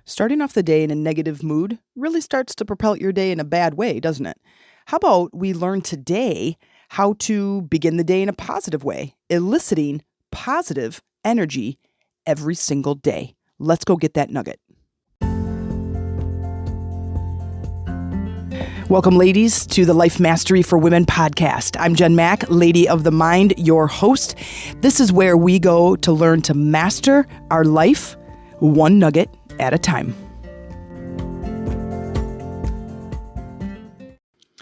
Starting off the day in a negative mood really starts to propel your day in a bad way, doesn't it? How about we learn today how to begin the day in a positive way, eliciting positive energy every single day? Let's go get that nugget. Welcome, ladies, to the Life Mastery for Women podcast. I'm Jen Mack, Lady of the Mind, your host. This is where we go to learn to master our life one nugget at a time.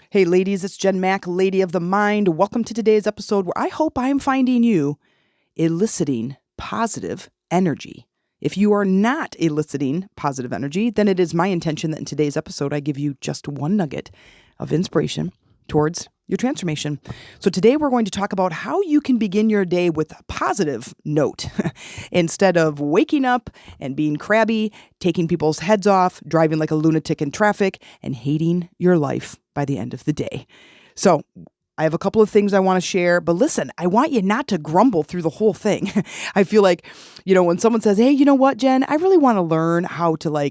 Hey, ladies, it's Jen Mack, Lady of the Mind. Welcome to today's episode where I hope I'm finding you eliciting positive energy. If you are not eliciting positive energy, then it is my intention that in today's episode, I give you just one nugget of inspiration towards your transformation. So today we're going to talk about how you can begin your day with a positive note instead of waking up and being crabby, taking people's heads off, driving like a lunatic in traffic, and hating your life by the end of the day. So I have a couple of things I want to share, but listen, I want you not to grumble through the whole thing. I feel like, when someone says, hey, you know what, Jen, I really want to learn how to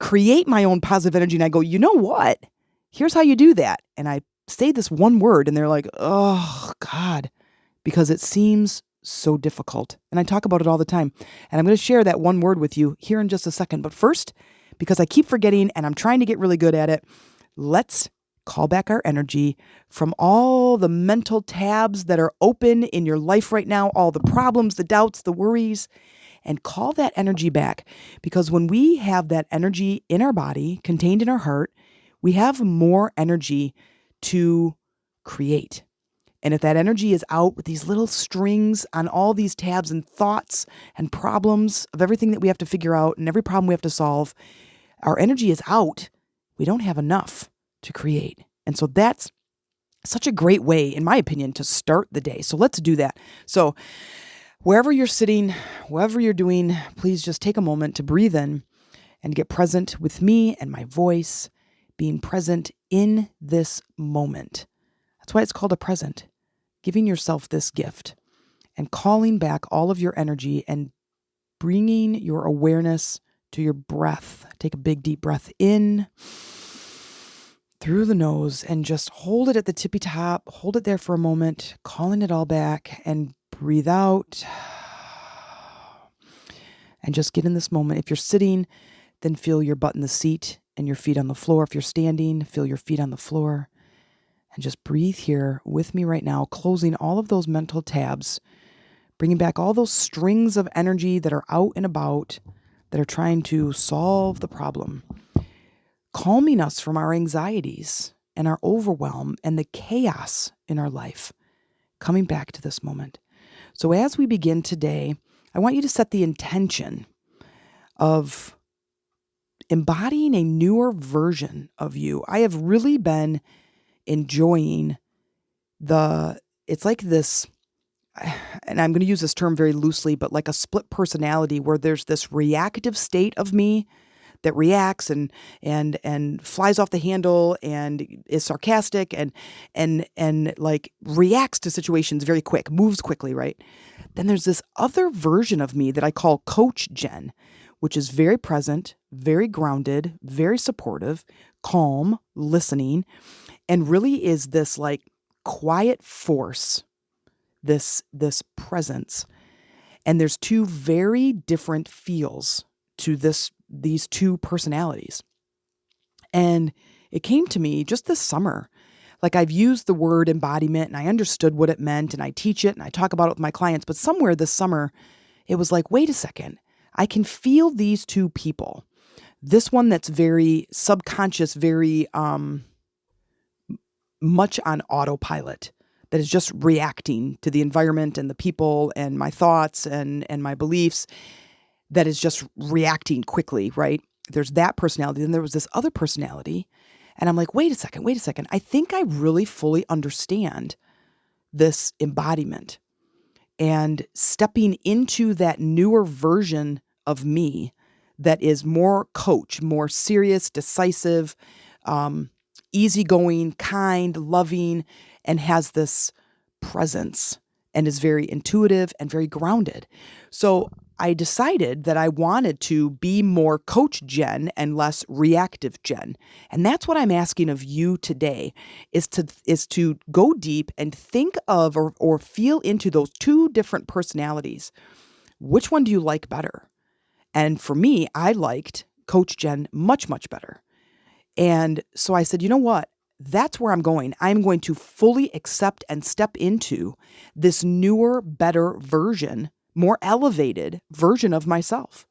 create my own positive energy. And I go, you know what? Here's how you do that. And I say this one word and they're like, oh God, because it seems so difficult. And I talk about it all the time. And I'm going to share that one word with you here in just a second. But first, because I keep forgetting and I'm trying to get really good at it, let's call back our energy from all the mental tabs that are open in your life right now, all the problems, the doubts, the worries, and call that energy back. Because when we have that energy in our body, contained in our heart, we have more energy to create. And if that energy is out with these little strings on all these tabs and thoughts and problems of everything that we have to figure out and every problem we have to solve, our energy is out. We don't have enough to create. And so that's such a great way, in my opinion, to start the day. So let's do that. So wherever you're sitting, whatever you're doing, please just take a moment to breathe in and get present with me and my voice, being present in this moment. That's why it's called a present. Giving yourself this gift and calling back all of your energy and bringing your awareness to your breath. Take a big, deep breath in through the nose and just hold it at the tippy top. Hold it there for a moment, calling it all back, and breathe out. And just get in this moment. If you're sitting, then feel your butt in the seat and your feet on the floor. If you're standing, feel your feet on the floor. And just breathe here with me right now, closing all of those mental tabs, bringing back all those strings of energy that are out and about that are trying to solve the problem, calming us from our anxieties and our overwhelm and the chaos in our life, coming back to this moment. So as we begin today, I want you to set the intention of embodying a newer version of you. I have really been enjoying it's like this, and I'm going to use this term very loosely, but like a split personality where there's this reactive state of me that reacts and flies off the handle and is sarcastic and like reacts to situations very quick, moves quickly, right? Then there's this other version of me that I call Coach Jen, which is very present, very grounded, very supportive, calm, listening, and really is this like quiet force, this presence. And there's two very different feels to these two personalities. And it came to me just this summer. Like I've used the word embodiment and I understood what it meant and I teach it and I talk about it with my clients. But somewhere this summer, it was like, wait a second. I can feel these two people. This one that's very subconscious, very much on autopilot, that is just reacting to the environment and the people and my thoughts and my beliefs, that is just reacting quickly, right? There's that personality. Then there was this other personality. And I'm like, wait a second. I think I really fully understand this embodiment. And stepping into that newer version of me that is more coach, more serious, decisive, easygoing, kind, loving, and has this presence and is very intuitive and very grounded. So I decided that I wanted to be more coach Jen and less reactive Jen. And that's what I'm asking of you today is to go deep and think of or feel into those two different personalities. Which one do you like better? And for me, I liked coach Jen much, much better. And so I said, you know what? That's where I'm going. I'm going to fully accept and step into this newer, better version, more elevated version of myself.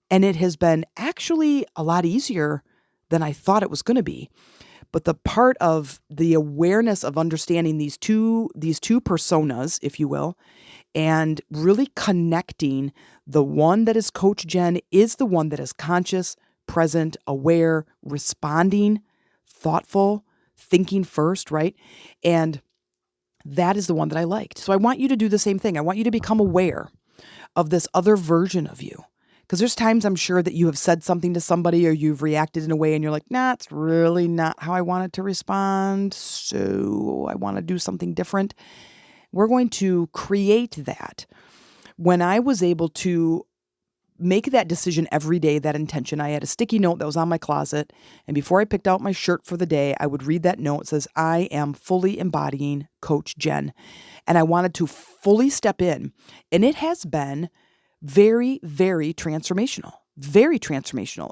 And it has been actually a lot easier than I thought it was going to be. But the part of the awareness of understanding these two personas, if you will, and really connecting the one that is Coach Jen is the one that is conscious, present, aware, responding, thoughtful, thinking first, right? And that is the one that I liked. So I want you to do the same thing. I want you to become aware of this other version of you. Because there's times I'm sure that you have said something to somebody or you've reacted in a way and you're like, nah, it's really not how I wanted to respond. So I want to do something different. We're going to create that. When I was able to make that decision every day, that intention, I had a sticky note that was on my closet. And before I picked out my shirt for the day, I would read that note. It says, I am fully embodying Coach Jen. And I wanted to fully step in. And it has been very, very transformational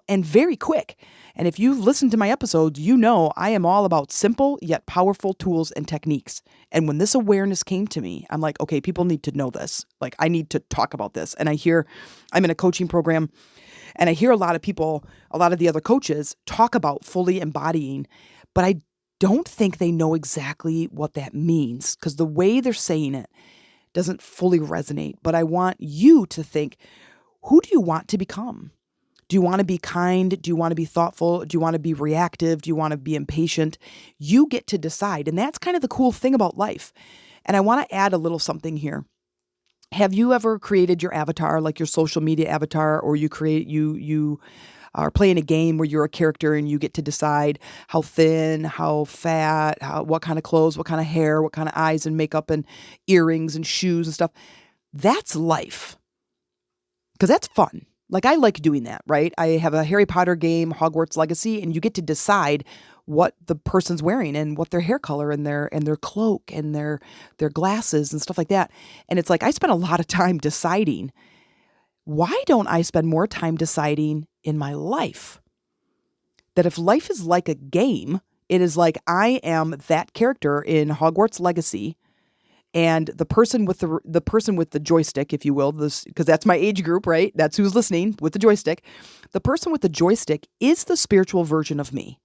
and very quick. And if you've listened to my episodes, you know I am all about simple yet powerful tools and techniques. And when this awareness came to me, I'm like, okay, people need to know this. Like, I need to talk about this. And I'm in a coaching program, and I hear a lot of people, a lot of the other coaches talk about fully embodying, but I don't think they know exactly what that means because the way they're saying it doesn't fully resonate. But I want you to think, who do you want to become? Do you want to be kind? Do you want to be thoughtful? Do you want to be reactive? Do you want to be impatient? You get to decide. And that's kind of the cool thing about life. And I want to add a little something here. Have you ever created your avatar, like your social media avatar, or you are playing a game where you're a character and you get to decide how thin, how fat, what kind of clothes, what kind of hair, what kind of eyes and makeup and earrings and shoes and stuff? That's life. Because that's fun. Like, I like doing that, right? I have a Harry Potter game, Hogwarts Legacy, and you get to decide what the person's wearing and what their hair color and their cloak and their glasses and stuff like that. And it's like, I spent a lot of time deciding. Why don't I spend more time deciding in my life? That if life is like a game, it is like I am that character in Hogwarts Legacy. And the person with the joystick, if you will, because that's my age group, right? That's who's listening with the joystick. The person with the joystick is the spiritual version of me.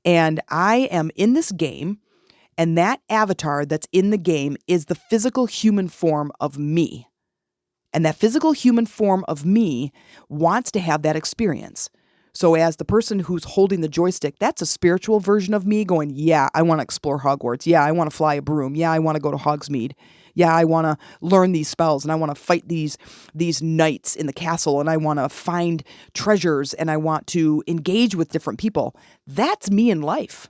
And I am in this game, and that avatar that's in the game is the physical human form of me. And that physical human form of me wants to have that experience. So as the person who's holding the joystick, that's a spiritual version of me going, yeah, I want to explore Hogwarts. Yeah, I want to fly a broom. Yeah, I want to go to Hogsmeade. Yeah, I want to learn these spells and I want to fight these knights in the castle and I want to find treasures and I want to engage with different people. That's me in life.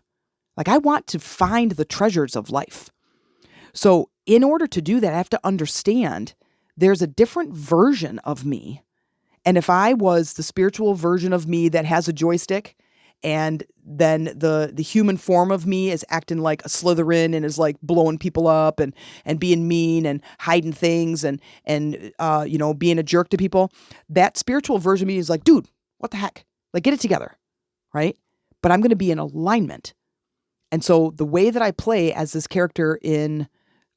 Like, I want to find the treasures of life. So in order to do that, I have to understand there's a different version of me. And if I was the spiritual version of me that has a joystick, and then the human form of me is acting like a Slytherin and is like blowing people up and being mean and hiding things and being a jerk to people, that spiritual version of me is like, dude, what the heck? Like, get it together, right? But I'm going to be in alignment. And so the way that I play as this character in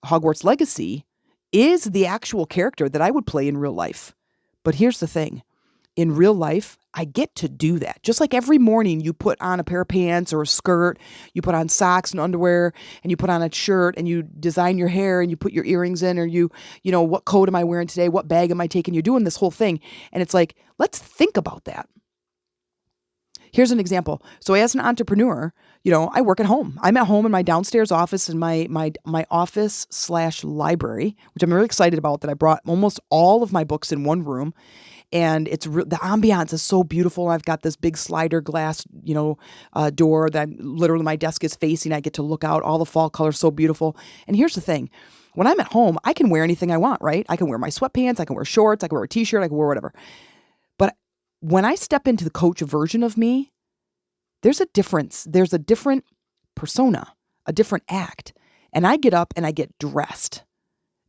Hogwarts Legacy is the actual character that I would play in real life. But here's the thing. In real life, I get to do that. Just like every morning you put on a pair of pants or a skirt, you put on socks and underwear, and you put on a shirt, and you design your hair, and you put your earrings in, or what coat am I wearing today? What bag am I taking? You're doing this whole thing. And it's like, let's think about that. Here's an example. So as an entrepreneur, I work at home. I'm at home in my downstairs office in my office/library, which I'm really excited about, that I brought almost all of my books in one room. And the ambiance is so beautiful. I've got this big slider glass, door that literally my desk is facing. I get to look out. All the fall colors so beautiful. And here's the thing. When I'm at home, I can wear anything I want, right? I can wear my sweatpants, I can wear shorts, I can wear a t-shirt, I can wear whatever. But when I step into the coach version of me, there's a difference. There's a different persona, a different act. And I get up and I get dressed.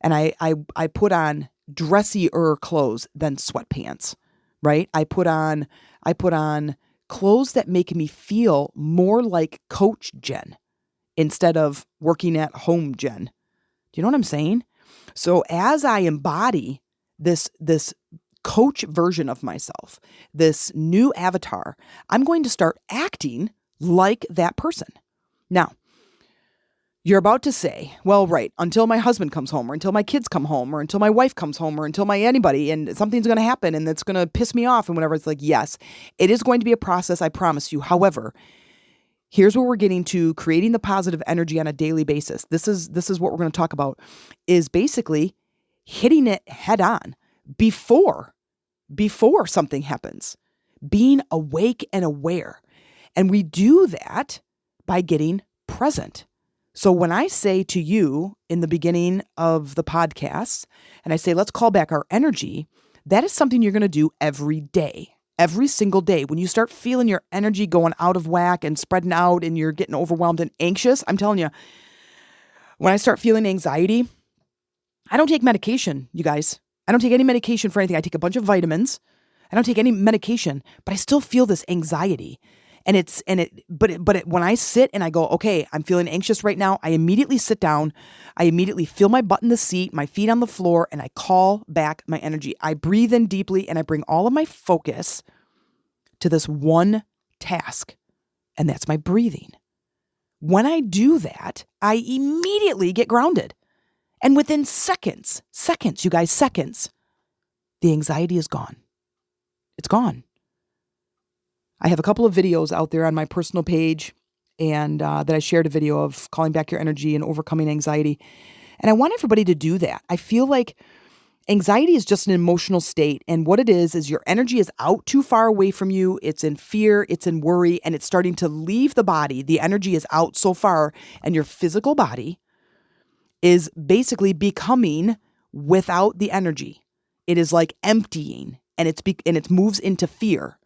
And I put on dressier clothes than sweatpants, right? I put on clothes that make me feel more like Coach Jen instead of working at home Jen. Do you know what I'm saying? So as I embody this coach version of myself, this new avatar, I'm going to start acting like that person. Now, you're about to say, well, right, until my husband comes home, or until my kids come home, or until my wife comes home, or until my anybody, and something's going to happen and it's going to piss me off and whatever. It's like, yes, it is going to be a process, I promise you. However, here's where we're getting to creating the positive energy on a daily basis. This is what we're going to talk about, is basically hitting it head on before something happens, being awake and aware. And we do that by getting present. So when I say to you in the beginning of the podcast, and I say, let's call back our energy, that is something you're going to do every day. Every single day. When you start feeling your energy going out of whack and spreading out and you're getting overwhelmed and anxious, I'm telling you, when I start feeling anxiety, I don't take medication, you guys. I don't take any medication for anything. I take a bunch of vitamins. I don't take any medication, but I still feel this anxiety. But when I sit and I go, okay, I'm feeling anxious right now, I immediately sit down. I immediately feel my butt in the seat, my feet on the floor, and I call back my energy. I breathe in deeply and I bring all of my focus to this one task, and that's my breathing. When I do that, I immediately get grounded. And within seconds, you guys, seconds, the anxiety is gone. It's gone. I have a couple of videos out there on my personal page and that I shared a video of calling back your energy and overcoming anxiety. And I want everybody to do that. I feel like anxiety is just an emotional state. And what it is your energy is out too far away from you. It's in fear, it's in worry, and it's starting to leave the body. The energy is out so far, and your physical body is basically becoming without the energy. It is like emptying, and it moves into fear.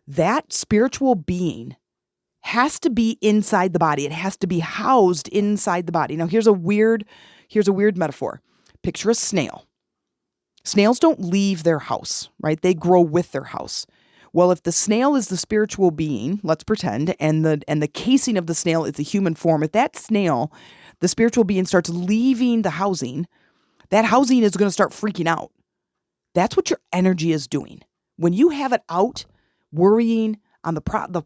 That spiritual being has to be inside the body. It has to be housed inside the body. Now, here's a weird metaphor. Picture a snail. Snails don't leave their house, right? They grow with their house. Well, if the snail is the spiritual being, let's pretend, and the casing of the snail is the human form, if that snail, the spiritual being, starts leaving the housing, that housing is going to start freaking out. That's what your energy is doing. When you have it out, worrying on the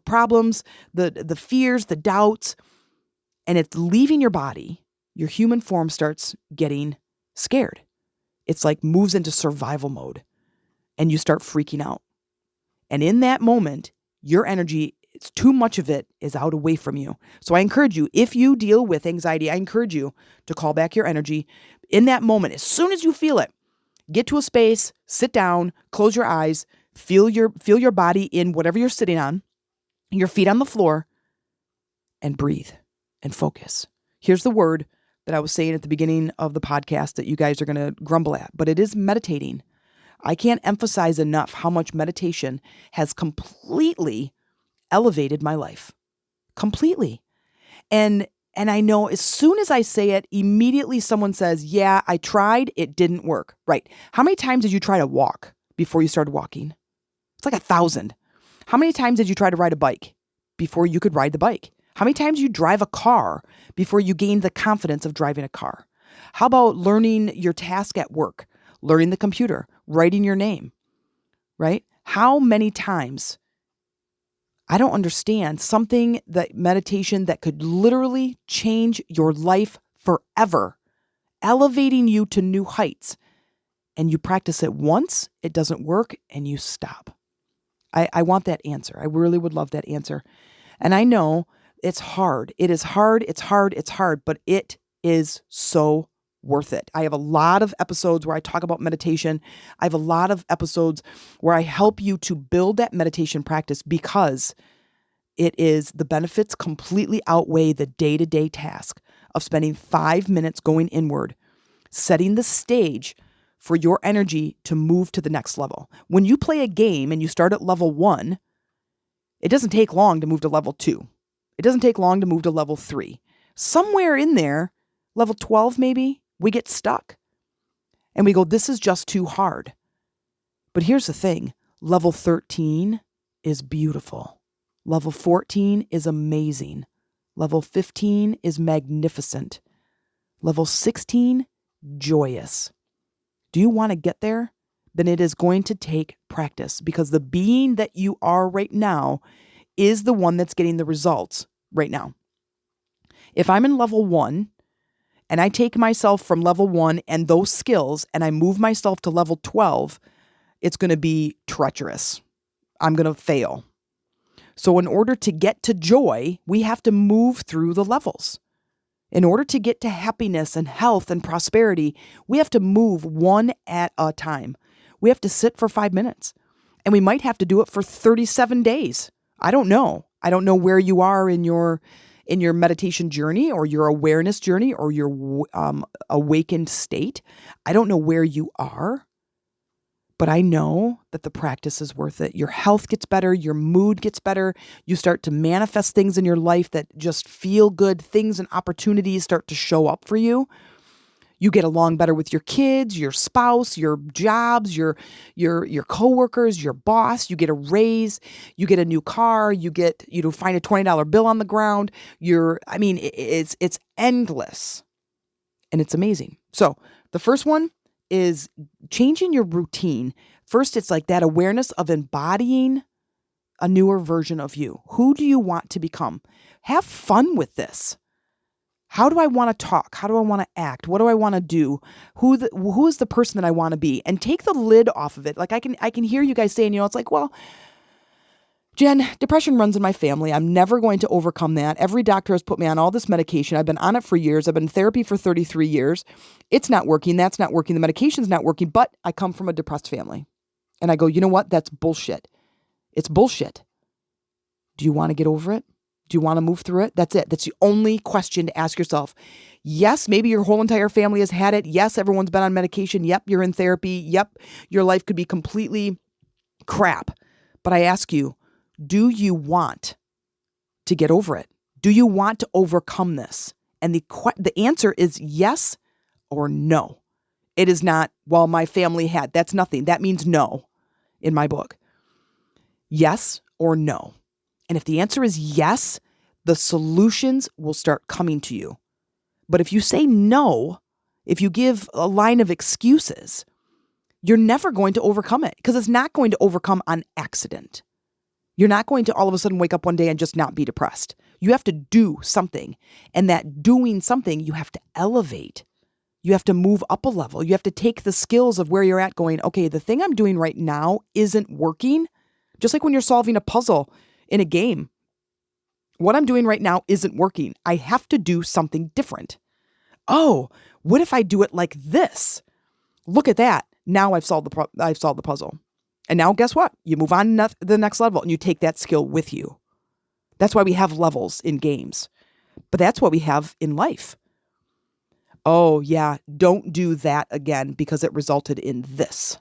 problems, the fears, the doubts, and it's leaving your body, your human form starts getting scared. It's like moves into survival mode, and you start freaking out. And in that moment, your energy, it's too much of it is out away from you. So I encourage you, if you deal with anxiety, I encourage you to call back your energy in that moment. As soon as you feel it, get to a space, sit down, close your eyes, feel your body in whatever you're sitting on, your feet on the floor, and breathe and focus. Here's the word that I was saying at the beginning of the podcast that you guys are going to grumble at, but it is meditating. I can't emphasize enough how much meditation has completely elevated my life. Completely. And I know as soon as I say it, immediately someone says, yeah, I tried, it didn't work. Right. How many times did you try to walk before you started walking? It's like 1,000. How many times did you try to ride a bike before you could ride the bike? How many times did you drive a car before you gained the confidence of driving a car? How about learning your task at work, learning the computer, writing your name, right? How many times? I don't understand something that meditation that could literally change your life forever, elevating you to new heights. And you practice it once, it doesn't work, and you stop. I want that answer. I really would love that answer. And I know it's hard. It is hard. It's hard. It's hard, but it is so worth it. I have a lot of episodes where I talk about meditation. I have a lot of episodes where I help you to build that meditation practice because the benefits completely outweigh the day-to-day task of spending 5 minutes going inward setting the stage for your energy to move to the next level. When you play a game and you start at level 1, it doesn't take long to move to level 2. It doesn't take long to move to level 3. Somewhere in there, level 12 maybe, we get stuck. And we go, this is just too hard. But here's the thing. Level 13 is beautiful. Level 14 is amazing. Level 15 is magnificent. Level 16, joyous. Do you want to get there? Then it is going to take practice, because the being that you are right now is the one that's getting the results right now. If I'm in level 1 and I take myself from level 1 and those skills and I move myself to level 12, it's going to be treacherous. I'm going to fail. So in order to get to joy, we have to move through the levels. In order to get to happiness and health and prosperity, we have to move one at a time. We have to sit for 5 minutes, and we might have to do it for 37 days. I don't know. I don't know where you are in your meditation journey or your awareness journey or your awakened state. I don't know where you are, but I know that the practice is worth it. Your health gets better. Your mood gets better. You start to manifest things in your life that just feel good. Things and opportunities start to show up for you. You get along better with your kids, your spouse, your jobs, your coworkers, your boss. You get a raise. You get a new car. You find a $20 bill on the ground. It's endless, and it's amazing. So the first one is changing your routine. First, it's like that awareness of embodying a newer version of you. Who do you want to become? Have fun with this. How do I want to talk? How do I want to act? What do I want to do? Who is the person that I want to be? And take the lid off of it. Like I can hear you guys saying, it's like, well, Jen, depression runs in my family. I'm never going to overcome that. Every doctor has put me on all this medication. I've been on it for years. I've been in therapy for 33 years. It's not working. That's not working. The medication's not working. But I come from a depressed family. And I go, you know what? That's bullshit. It's bullshit. Do you want to get over it? Do you want to move through it? That's it. That's the only question to ask yourself. Yes, maybe your whole entire family has had it. Yes, everyone's been on medication. Yep, you're in therapy. Yep, your life could be completely crap. But I ask you, do you want to get over it? Do you want to overcome this? And the answer is yes or no. It is not, well, my family had. That's nothing. That means no in my book. Yes or no. And if the answer is yes, the solutions will start coming to you. But if you say no, if you give a line of excuses, you're never going to overcome it, because it's not going to overcome on accident. You're not going to all of a sudden wake up one day and just not be depressed. You have to do something. And that doing something, you have to elevate. You have to move up a level. You have to take the skills of where you're at going, okay, the thing I'm doing right now isn't working. Just like when you're solving a puzzle in a game. What I'm doing right now isn't working. I have to do something different. Oh, what if I do it like this? Look at that. Now I've solved the puzzle. And now guess what? You move on to the next level and you take that skill with you. That's why we have levels in games. But that's what we have in life. Oh yeah, don't do that again because it resulted in this,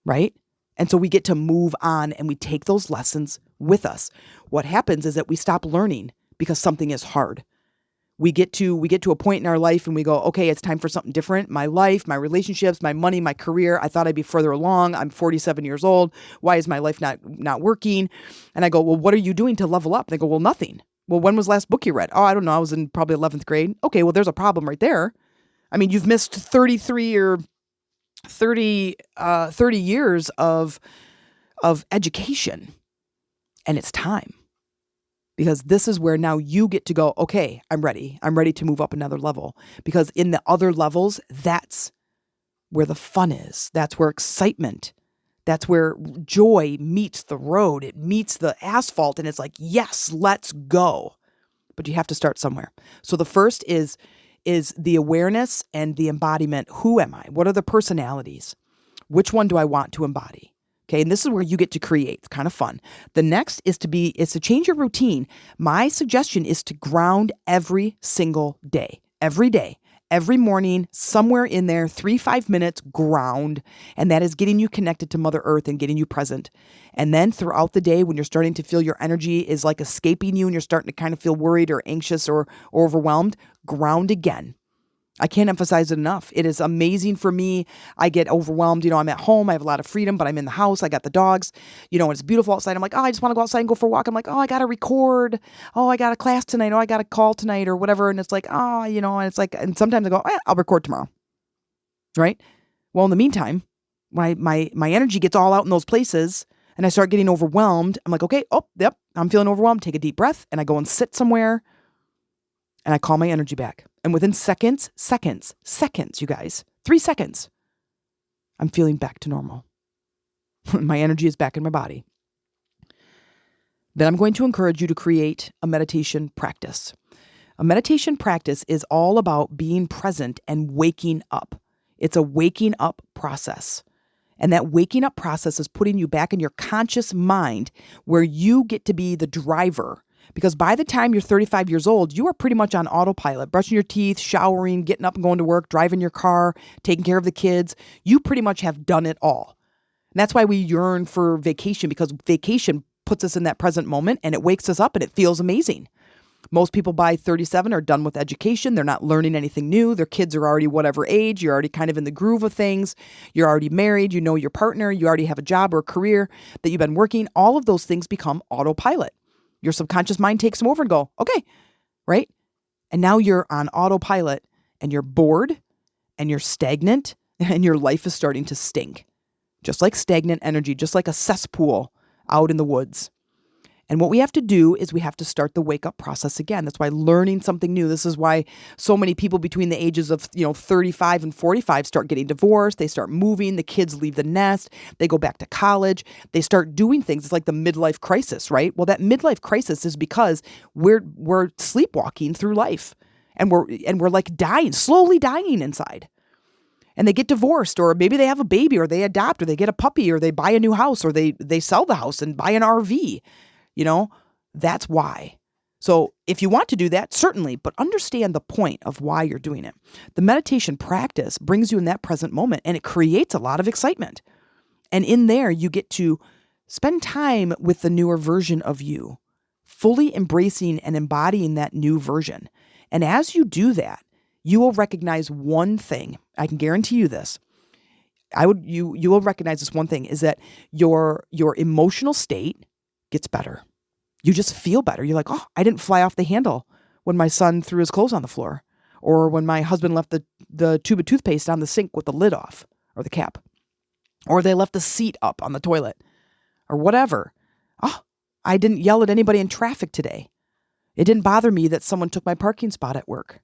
right? And so we get to move on and we take those lessons with us. What happens is that we stop learning because something is hard. We get to a point in our life and we go, okay, it's time for something different. My life, my relationships, my money, my career. I thought I'd be further along. I'm 47 years old. Why is my life not working? And I go, well, what are you doing to level up? And they go, well, nothing. Well, when was the last book you read? Oh, I don't know. I was in probably 11th grade. Okay, well, there's a problem right there. I mean, you've missed 33 or 30 years of education, and it's time. Because this is where now you get to go, okay, I'm ready. I'm ready to move up another level. Because in the other levels, that's where the fun is. That's where excitement, that's where joy meets the road. It meets the asphalt and it's like, yes, let's go. But you have to start somewhere. So the first is the awareness and the embodiment. Who am I? What are the personalities? Which one do I want to embody? Okay, and this is where you get to create. It's kind of fun. The next is to change your routine. My suggestion is to ground every single day. Every day. every morning, somewhere in there, 3-5 minutes, ground. And that is getting you connected to Mother Earth and getting you present. And then throughout the day, when you're starting to feel your energy is like escaping you and you're starting to kind of feel worried or anxious or overwhelmed, ground again. I can't emphasize it enough. It is amazing for me. I get overwhelmed. I'm at home. I have a lot of freedom, but I'm in the house. I got the dogs. It's beautiful outside. I'm like, I just want to go outside and go for a walk. I'm like, I got to record. I got a class tonight. I got a call tonight or whatever. And it's like, and it's like, and sometimes I go, I'll record tomorrow. Right? Well, in the meantime, my energy gets all out in those places and I start getting overwhelmed. I'm like, okay, yep, I'm feeling overwhelmed. Take a deep breath and I go and sit somewhere and I call my energy back. And within seconds, you guys, 3 seconds, I'm feeling back to normal. My energy is back in my body. Then I'm going to encourage you to create a meditation practice. A meditation practice is all about being present and waking up. It's a waking up process. And that waking up process is putting you back in your conscious mind where you get to be the driver. Because by the time you're 35 years old, you are pretty much on autopilot, brushing your teeth, showering, getting up and going to work, driving your car, taking care of the kids. You pretty much have done it all. And that's why we yearn for vacation, because vacation puts us in that present moment and it wakes us up and it feels amazing. Most people by 37 are done with education. They're not learning anything new. Their kids are already whatever age. You're already kind of in the groove of things. You're already married. You know your partner. You already have a job or a career that you've been working. All of those things become autopilot. Your subconscious mind takes them over and go, okay, right? And now you're on autopilot and you're bored and you're stagnant and your life is starting to stink. Just like stagnant energy, just like a cesspool out in the woods. And what we have to do is we have to start the wake up process again. That's why learning something new. This is why so many people between the ages of 35 and 45 start getting divorced. They start moving. The kids leave the nest. They go back to college. They start doing things. It's like the midlife crisis, right? Well, that midlife crisis is because we're sleepwalking through life, and we're like dying, slowly dying inside. And they get divorced, or maybe they have a baby, or they adopt, or they get a puppy, or they buy a new house, or they sell the house and buy an RV. That's why. So if you want to do that, certainly, but understand the point of why you're doing it. The meditation practice brings you in that present moment and it creates a lot of excitement. And in there, you get to spend time with the newer version of you, fully embracing and embodying that new version. And as you do that, you will recognize one thing. I can guarantee you this. You will recognize this one thing is that your emotional state gets better. You just feel better. You're like, I didn't fly off the handle when my son threw his clothes on the floor, or when my husband left the tube of toothpaste on the sink with the lid off or the cap, or they left the seat up on the toilet or whatever. I didn't yell at anybody in traffic today. It didn't bother me that someone took my parking spot at work.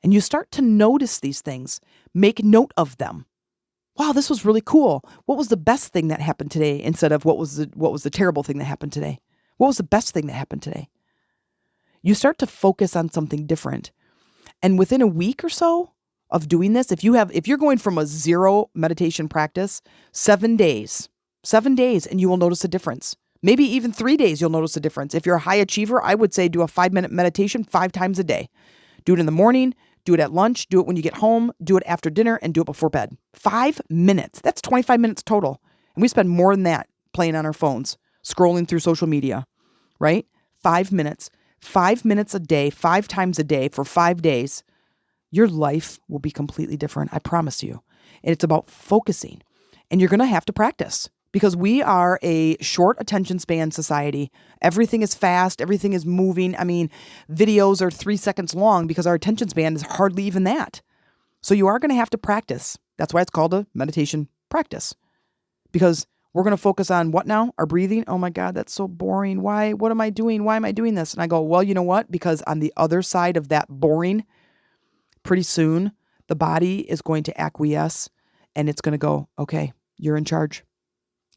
And you start to notice these things, make note of them. Wow, this was really cool. What was the best thing that happened today instead of what was the terrible thing that happened today? What was the best thing that happened today? You start to focus on something different. And within a week or so of doing this, if you're going from a 0 meditation practice, 7 days, and you will notice a difference. Maybe even 3 days, you'll notice a difference. If you're a high achiever, I would say do a 5-minute meditation 5 times a day. Do it in the morning, do it at lunch, do it when you get home, do it after dinner, and do it before bed. 5 minutes. That's 25 minutes total. And we spend more than that playing on our phones, scrolling through social media, right? 5 minutes. 5 minutes a day, 5 times a day for 5 days. Your life will be completely different. I promise you. And it's about focusing. And you're going to have to practice. Because we are a short attention span society. Everything is fast. Everything is moving. I mean, videos are 3 seconds long because our attention span is hardly even that. So you are going to have to practice. That's why it's called a meditation practice. Because we're going to focus on what now? Our breathing. Oh my God, that's so boring. Why? What am I doing? Why am I doing this? And I go, well, you know what? Because on the other side of that boring, pretty soon the body is going to acquiesce and it's going to go, okay, you're in charge.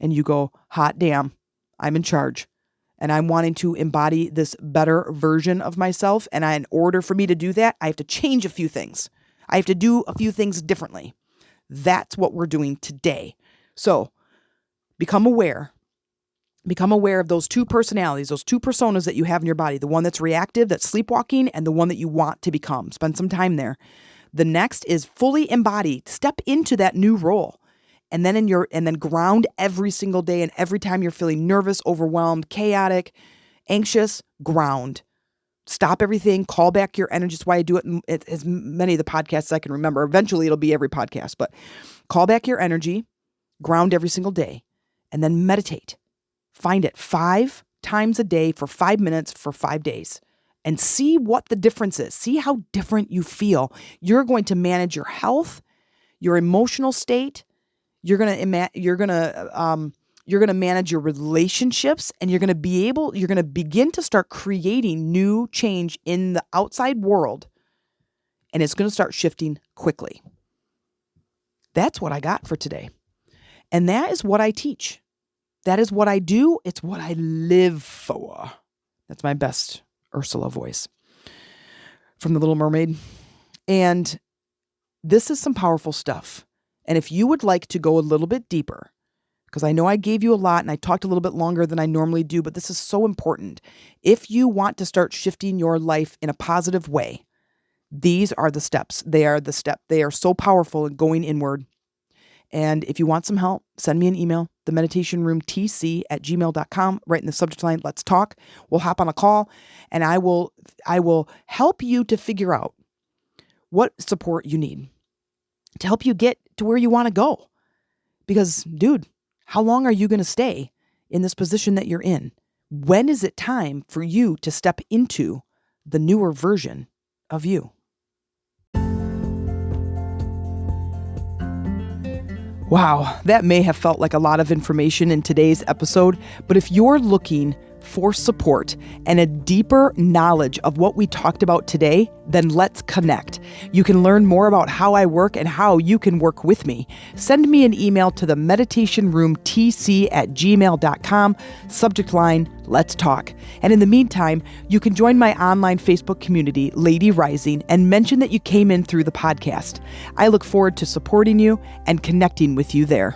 And you go, hot damn, I'm in charge. And I'm wanting to embody this better version of myself. And in order for me to do that, I have to change a few things. I have to do a few things differently. That's what we're doing today. So become aware. Become aware of those 2 personalities, those 2 personas that you have in your body. The one that's reactive, that's sleepwalking, and the one that you want to become. Spend some time there. The next is fully embody, step into that new role. And then ground every single day. And every time you're feeling nervous, overwhelmed, chaotic, anxious, ground. Stop everything, call back your energy. That's why I do it in as many of the podcasts I can remember. Eventually it'll be every podcast, but call back your energy, ground every single day, and then meditate. Find it 5 times a day for 5 minutes for 5 days and see what the difference is. See how different you feel. You're going to manage your health, your emotional state. You're going to manage your relationships, and you're going to begin to start creating new change in the outside world, and it's going to start shifting quickly. That's what I got for today. And that is what I teach. That is what I do. It's what I live for. That's my best Ursula voice from The Little Mermaid. And this is some powerful stuff. And if you would like to go a little bit deeper, because I know I gave you a lot and I talked a little bit longer than I normally do, but this is so important. If you want to start shifting your life in a positive way, these are the steps. They are so powerful in going inward. And if you want some help, send me an email, themeditationroomtc@gmail.com, right in the subject line, let's talk. We'll hop on a call and I will help you to figure out what support you need to help you get to where you want to go. Because, dude, how long are you going to stay in this position that you're in? When is it time for you to step into the newer version of you? Wow, that may have felt like a lot of information in today's episode, but if you're looking for support and a deeper knowledge of what we talked about today, then let's connect. You can learn more about how I work and how you can work with me. Send me an email to themeditationroomtc@gmail.com, subject line, let's talk. And in the meantime, you can join my online Facebook community, Lady Rising, and mention that you came in through the podcast. I look forward to supporting you and connecting with you there.